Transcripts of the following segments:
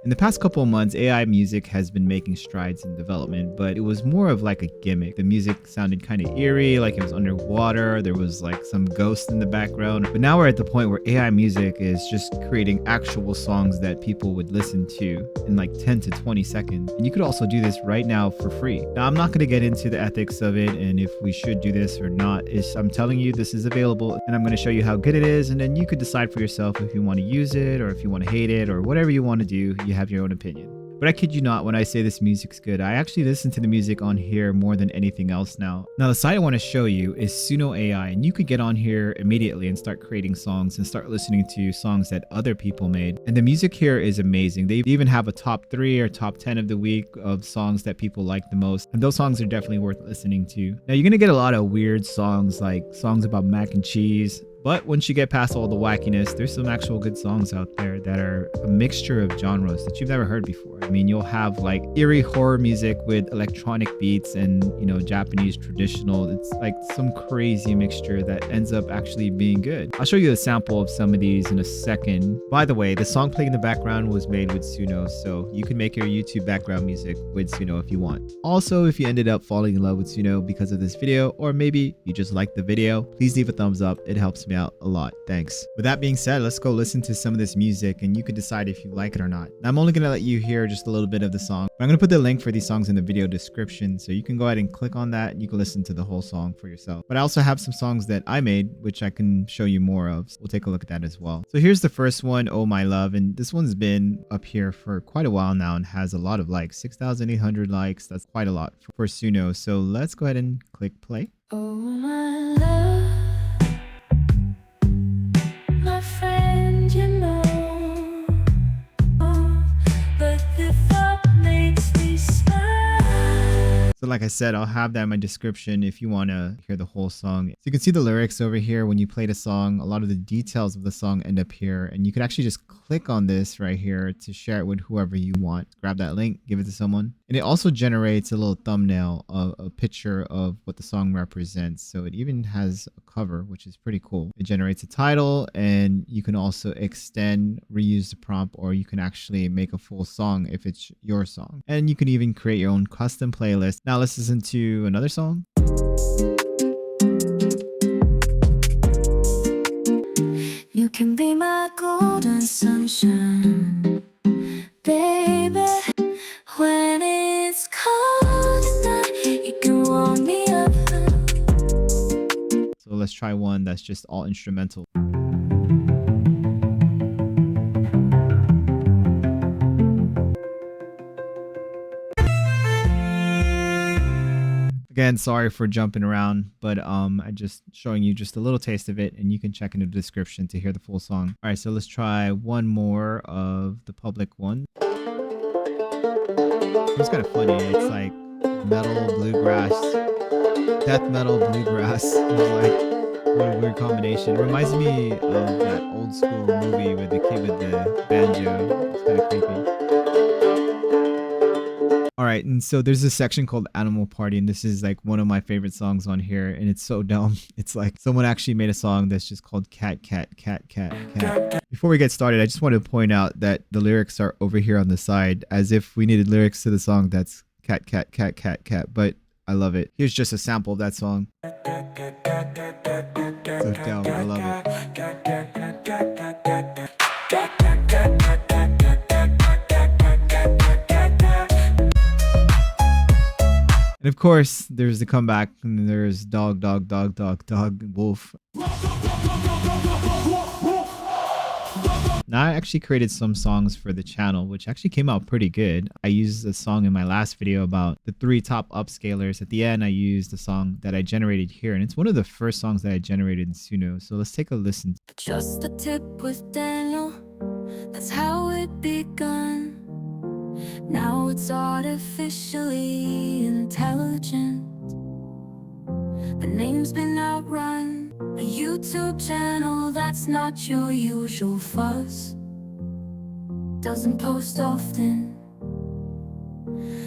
In the past couple of months, AI music has been making strides in development, but it was more of like a gimmick. The music sounded kind of eerie, like it was underwater. There was like some ghost in the background. But now we're at the point where AI music is just creating actual songs that people would listen to in like 10 to 20 seconds. And you could also do this right now for free. Now, I'm not going to get into the ethics of it and if we should do this or not. I'm telling you this is available and I'm going to show you how good it is. And then you could decide for yourself if you want to use it or if you want to hate it or whatever you want to do. You have your own opinion. But I kid you not when I say this music's good. I actually listen to the music on here more than anything else now. Now the site I want to show you is Suno AI, and you could get on here immediately and start creating songs and start listening to songs that other people made. And the music here is amazing. They even have a top 3 or top 10 of the week of songs that people like the most. And those songs are definitely worth listening to. Now you're going to get a lot of weird songs, like songs about mac and cheese. But once you get past all the wackiness, there's some actual good songs out there that are a mixture of genres that you've never heard before. I mean, you'll have like eerie horror music with electronic beats and, Japanese traditional. It's like some crazy mixture that ends up actually being good. I'll show you a sample of some of these in a second. By the way, the song playing in the background was made with Suno, so you can make your YouTube background music with Suno if you want. Also, if you ended up falling in love with Suno because of this video, or maybe you just liked the video, please leave a thumbs up. It helps me out a lot. Thanks. With that being said, let's go listen to some of this music and you can decide if you like it or not. Now, I'm only going to let you hear just a little bit of the song, but I'm going to put the link for these songs in the video description, so you can go ahead and click on that and you can listen to the whole song for yourself. But I also have some songs that I made which I can show you more of, so we'll take a look at that as well. So here's the first one, Oh My Love, and this one's been up here for quite a while now and has a lot of likes, 6,800 likes. That's quite a lot for Suno. So let's go ahead and click play. Oh my love, my friend, but the thought makes me smile. So like I said, I'll have that in my description if you want to hear the whole song. So you can see the lyrics over here. When you play the song, a lot of the details of the song end up here, and you can actually just click on this right here to share it with whoever you want. Grab that link, give it to someone. And it also generates a little thumbnail of a picture of what the song represents. So it even has a cover, which is pretty cool. It generates a title, and you can also extend, reuse the prompt, or you can actually make a full song if it's your song. And you can even create your own custom playlist. Now let's listen to another song. You can be my golden sunshine, baby. When it's cold at night, you can warm me up. So let's try one that's just all instrumental. Again, sorry for jumping around, but I'm just showing you just a little taste of it, and you can check in the description to hear the full song. All right, so let's try one more of the public one. It's kind of funny. It's like metal, bluegrass, death metal, bluegrass. It's like what a weird combination. It reminds me of that old school movie with the kid with the banjo. It's kind of creepy. All right, and so there's this section called Animal Party, and this is like one of my favorite songs on here, and it's so dumb. It's like someone actually made a song that's just called Cat, Cat, Cat, Cat, Cat. Before we get started, I just want to point out that the lyrics are over here on the side, as if we needed lyrics to the song that's Cat, Cat, Cat, Cat, Cat, but I love it. Here's just a sample of that song. So dumb, I love it. And of course, there's the comeback, and there's dog, dog, dog, dog, dog, wolf. Now, I actually created some songs for the channel, which actually came out pretty good. I used a song in my last video about the 3 top upscalers. At the end, I used a song that I generated here, and it's one of the first songs that I generated in Suno. So let's take a listen. Just a tip with Daniel, that's how it begun. Now it's artificially intelligent. The name's been outrun. A YouTube channel that's not your usual fuss. Doesn't post often,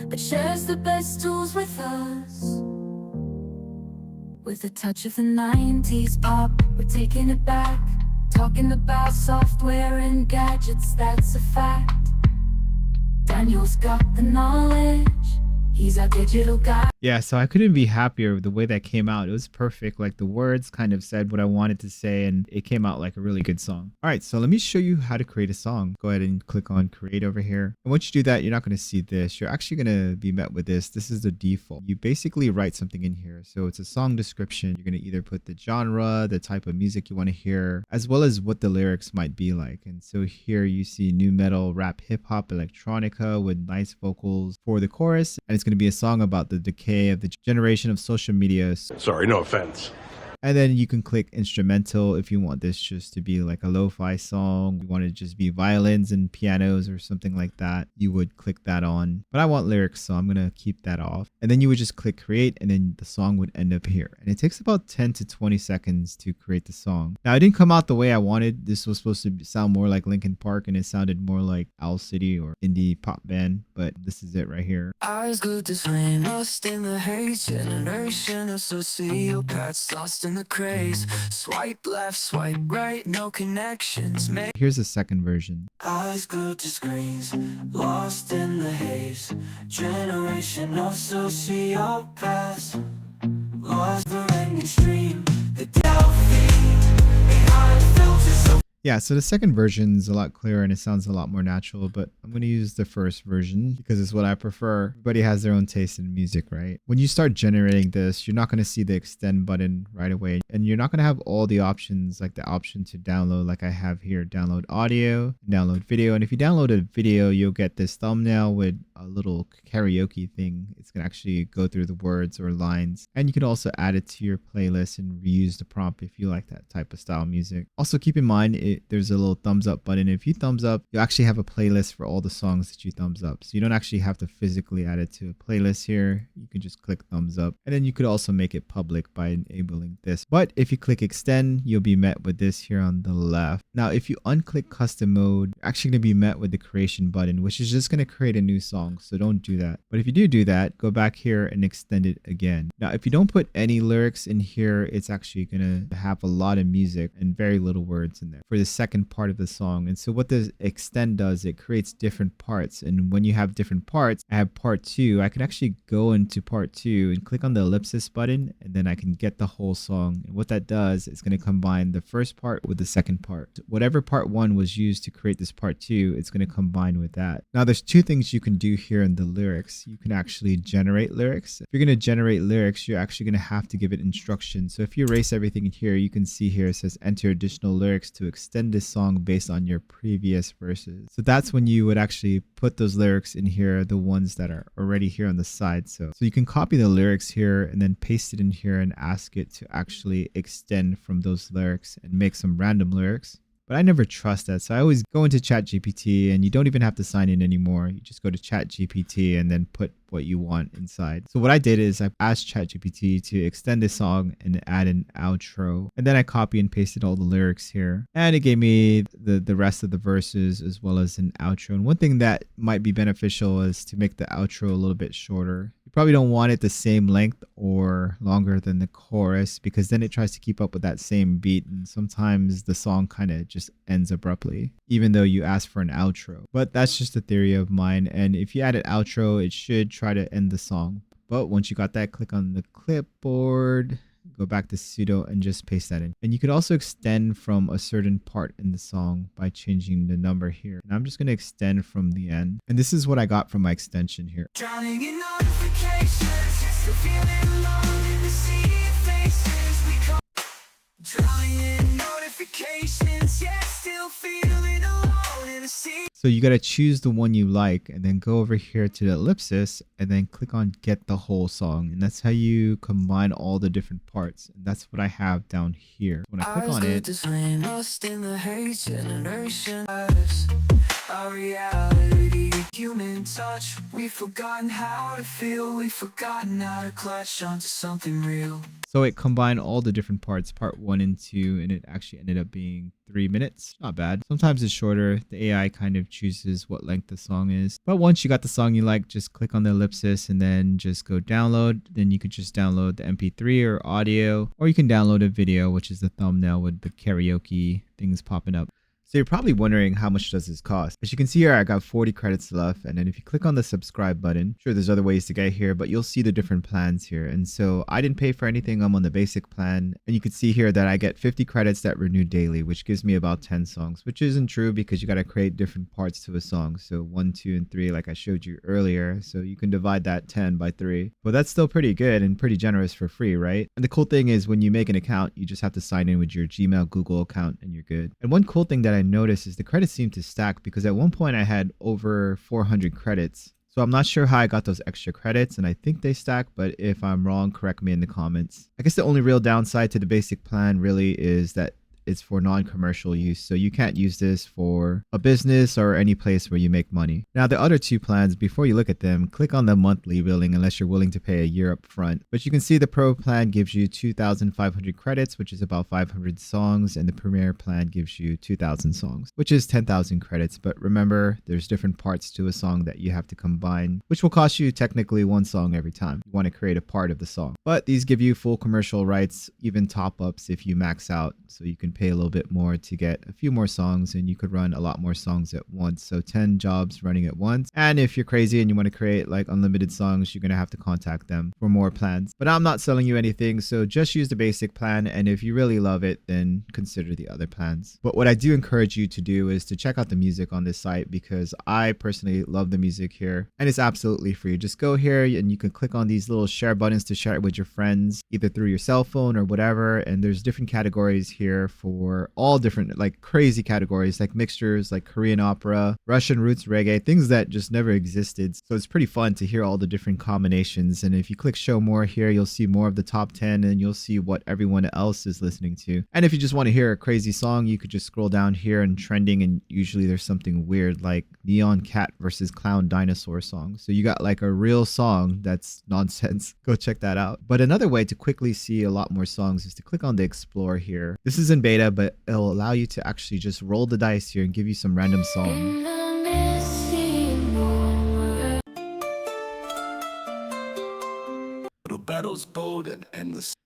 but shares the best tools with us. With a touch of the 90s pop, we're taking it back. Talking about software and gadgets, that's a fact. Daniel's got the knowledge. He's a digital guy. Yeah, so I couldn't be happier with the way that came out. It was perfect. Like the words kind of said what I wanted to say, and it came out like a really good song. All right, so let me show you how to create a song. Go ahead and click on create over here. And once you do that, you're not going to see this. You're actually going to be met with this. This is the default. You basically write something in here. So it's a song description. You're going to either put the genre, the type of music you want to hear, as well as what the lyrics might be like. And so here you see new metal, rap, hip hop, electronica with nice vocals for the chorus. And it's going to be a song about the decay of the generation of social media. Sorry, no offense. And then you can click instrumental if you want this just to be like a lo-fi song. You want it to just be violins and pianos or something like that. You would click that on. But I want lyrics, so I'm going to keep that off. And then you would just click create, and then the song would end up here. And it takes about 10 to 20 seconds to create the song. Now, it didn't come out the way I wanted. This was supposed to sound more like Linkin Park, and it sounded more like Owl City or indie pop band. But this is it right here. Eyes glued to flame, lost in the haze. Generation of sociopaths lost in the craze. Swipe left, swipe right, no connections. Here's the second version. Eyes glued to screens, lost in the haze. Generation of sociopaths lost the raining stream. The Delphi behind filters. Yeah, so the second version is a lot clearer and it sounds a lot more natural, but I'm going to use the first version because it's what I prefer. Everybody has their own taste in music, right? When you start generating this, you're not going to see the extend button right away, and you're not going to have all the options, like the option to download like I have here, download audio, download video. And if you download a video, you'll get this thumbnail with a little karaoke thing. It's going to actually go through the words or lines, and you can also add it to your playlist and reuse the prompt if you like that type of style music. Also keep in mind, there's a little thumbs up button. If you thumbs up, you actually have a playlist for all the songs that you thumbs up. So you don't actually have to physically add it to a playlist here. You can just click thumbs up, and then you could also make it public by enabling this. But if you click extend, you'll be met with this here on the left. Now, if you unclick custom mode, you're actually going to be met with the creation button, which is just going to create a new song. So don't do that. But if you do that, go back here and extend it again. Now, if you don't put any lyrics in here, it's actually going to have a lot of music and very little words in there for the second part of the song. And so what the extend does, it creates different parts. And when you have different parts, I have part 2. I can actually go into part 2 and click on the ellipsis button, and then I can get the whole song. And what that does, it's going to combine the first part with the second part. Whatever part 1 was used to create this part 2, it's going to combine with that. Now, there's 2 things you can do here in the lyrics. You can actually generate lyrics. If you're going to generate lyrics, you're actually going to have to give it instructions. So if you erase everything in here, you can see here it says enter additional lyrics to extend this song based on your previous verses. So that's when you would actually put those lyrics in here, the ones that are already here on the side. So you can copy the lyrics here and then paste it in here and ask it to actually extend from those lyrics and make some random lyrics. But I never trust that. So I always go into ChatGPT, and you don't even have to sign in anymore. You just go to ChatGPT and then put what you want inside. So what I did is I asked ChatGPT to extend this song and add an outro. And then I copy and pasted all the lyrics here. And it gave me the rest of the verses as well as an outro. And one thing that might be beneficial is to make the outro a little bit shorter. You probably don't want it the same length or longer than the chorus, because then it tries to keep up with that same beat. And sometimes the song kind of just ends abruptly, even though you ask for an outro. But that's just a theory of mine. And if you add an outro, it should try to end the song. But once you got that, click on the clipboard, go back to Suno and just paste that in. And you could also extend from a certain part in the song by changing the number here. And I'm just going to extend from the end. And this is what I got from my extension here. Drowning in notifications, just to feeling alone in the sea of faces we call. Drowning in notifications, yeah, still feeling alone in the sea. So you got to choose the one you like and then go over here to the ellipsis and then click on get the whole song. And that's how you combine all the different parts. And that's what I have down here. When I click on it, Lost in the haze, generation our reality, human touch. We've forgotten how to feel, we've forgotten how to clutch onto something real. so it combined all the different parts, part 1 and 2, and it actually ended up being 3 minutes. Not bad. Sometimes it's shorter. The AI kind of chooses what length the song is. But once you got the song you like, just click on the ellipsis and then just go download. Then you could just download the MP3 or audio, or you can download a video, which is the thumbnail with the karaoke things popping up. So you're probably wondering, how much does this cost? As you can see here, I got 40 credits left. And then if you click on the subscribe button, sure, there's other ways to get here, but you'll see the different plans here. And so I didn't pay for anything. I'm on the basic plan. And you can see here that I get 50 credits that renew daily, which gives me about 10 songs, which isn't true because you got to create different parts to a song. So 1, 2, and 3, like I showed you earlier. So you can divide that 10 by 3. But that's still pretty good and pretty generous for free, right? And the cool thing is when you make an account, you just have to sign in with your Gmail, Google account, and you're good. And one cool thing that I noticed is the credits seem to stack, because at one point I had over 400 credits. So I'm not sure how I got those extra credits, and I think they stack, but if I'm wrong, correct me in the comments. I guess the only real downside to the basic plan really is that it's for non-commercial use, so you can't use this for a business or any place where you make money. Now the other two plans, before you look at them, click on the monthly billing unless you're willing to pay a year up front. But you can see the pro plan gives you 2,500 credits, which is about 500 songs, and the premier plan gives you 2,000 songs, which is 10,000 credits. But remember, there's different parts to a song that you have to combine, which will cost you technically one song every time you want to create a part of the song. But these give you full commercial rights, even top-ups if you max out, so you can pay a little bit more to get a few more songs, and you could run a lot more songs at once. So 10 jobs running at once. And if you're crazy and you want to create like unlimited songs, you're going to have to contact them for more plans. But I'm not selling you anything, so just use the basic plan, and if you really love it, then consider the other plans. But what I do encourage you to do is to check out the music on this site, because I personally love the music here, and it's absolutely free. Just go here and you can click on these little share buttons to share it with your friends, either through your cell phone or whatever. And there's different categories here for all different like crazy categories, like mixtures, like Korean opera, Russian roots reggae, things that just never existed. So it's pretty fun to hear all the different combinations. And if you click show more here, you'll see more of the top 10, and you'll see what everyone else is listening to. And if you just want to hear a crazy song, you could just scroll down here and trending, and usually there's something weird like Neon Cat versus Clown Dinosaur song. So you got like a real song that's nonsense. Go check that out. But another way to quickly see a lot more songs is to click on the explore here. This is in beta, but it'll allow you to actually just roll the dice here and give you some random songs.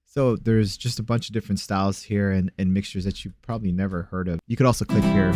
So there's just a bunch of different styles here and mixtures that you've probably never heard of. You could also click here.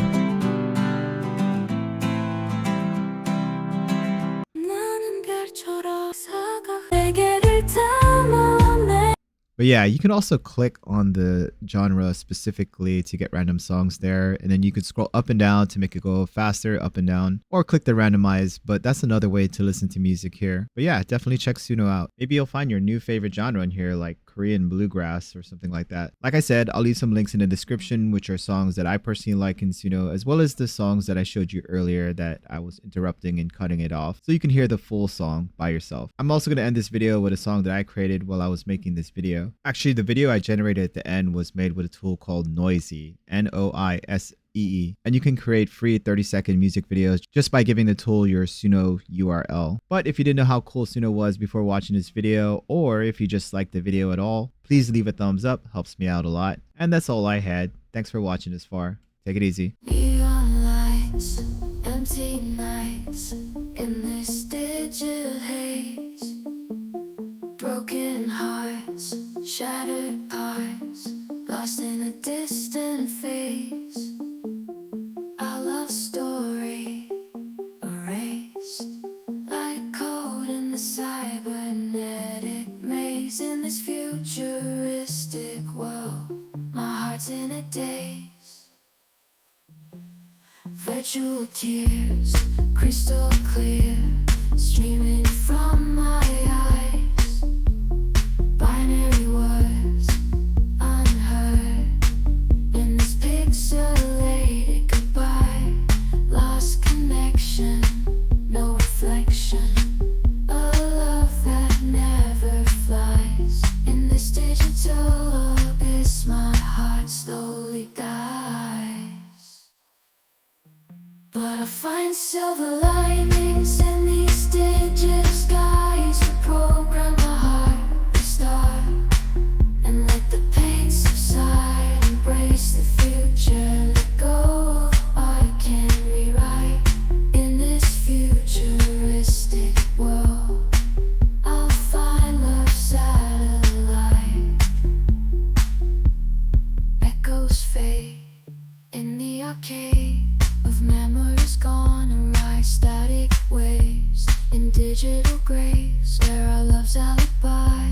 But yeah, you can also click on the genre specifically to get random songs there. And then you could scroll up and down to make it go faster, up and down, or click the randomize. But that's another way to listen to music here. But yeah, definitely check Suno out. Maybe you'll find your new favorite genre in here, like Korean bluegrass or something like that. Like I said, I'll leave some links in the description, which are songs that I personally like in Suno, as well as the songs that I showed you earlier that I was interrupting and cutting it off, so you can hear the full song by yourself. I'm also going to end this video with a song that I created while I was making this video. Actually, the video I generated at the end was made with a tool called Noisee, Noisee. And you can create free 30-second music videos just by giving the tool your Suno URL. But if you didn't know how cool Suno was before watching this video, or if you just liked the video at all, please leave a thumbs up, helps me out a lot. And that's all I had. Thanks for watching this far. Take it easy. Neon lights, empty nights, in this digital haze. Broken hearts, shattered parts, lost in a distant phase. Our love story erased, like code in the cybernetic maze. In this futuristic world, my heart's in a daze. Virtual tears, crystal clear, streaming from my eyes. Binary words, unheard, in this pixelated goodbye. Lost connection, no reflection, a love that never flies. In this digital abyss, my heart slowly dies. But I find silver linings in these digital digital graves where our love's alibi.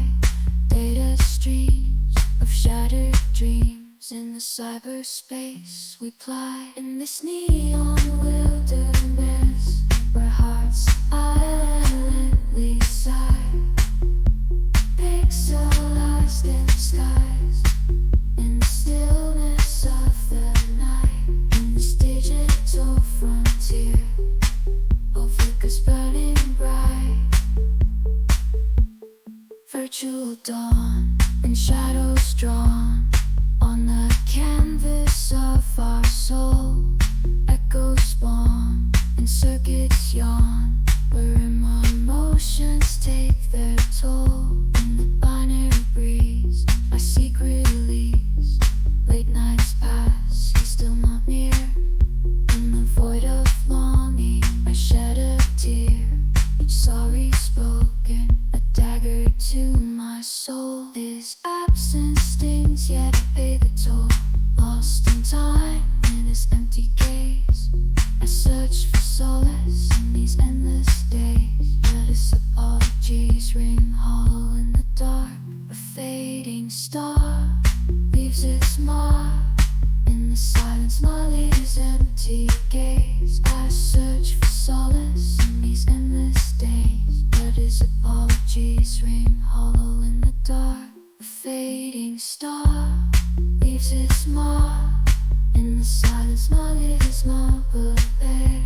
Data streams of shattered dreams in the cyberspace we ply. In this neon wilderness where hearts silently sigh, pixelized in skies, in the stillness of the night. In this digital frontier, all flickers burning bright. Virtual dawn and shadows drawn on the canvas of our soul. Echoes spawn and circuits yawn, where emotions take their toll. In the binary breeze, I seek release. Late nights pass, he's still not near. In the void of longing, I shed a tear. Each sorry spoken, a dagger to my soul. His absence stings, yet I pay the toll. Lost in time, in his empty gaze, I search for solace in these endless days. But his apologies ring hollow in the dark. A fading star leaves its mark in the silence, Molly's empty gaze. I search for solace in these endless days, but his apologies ring hollow in the dark. A fading star leaves its mark in the silence, Molly's marble bed.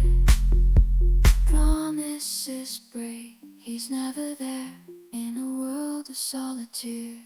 Promises break, he's never there in a world of solitude.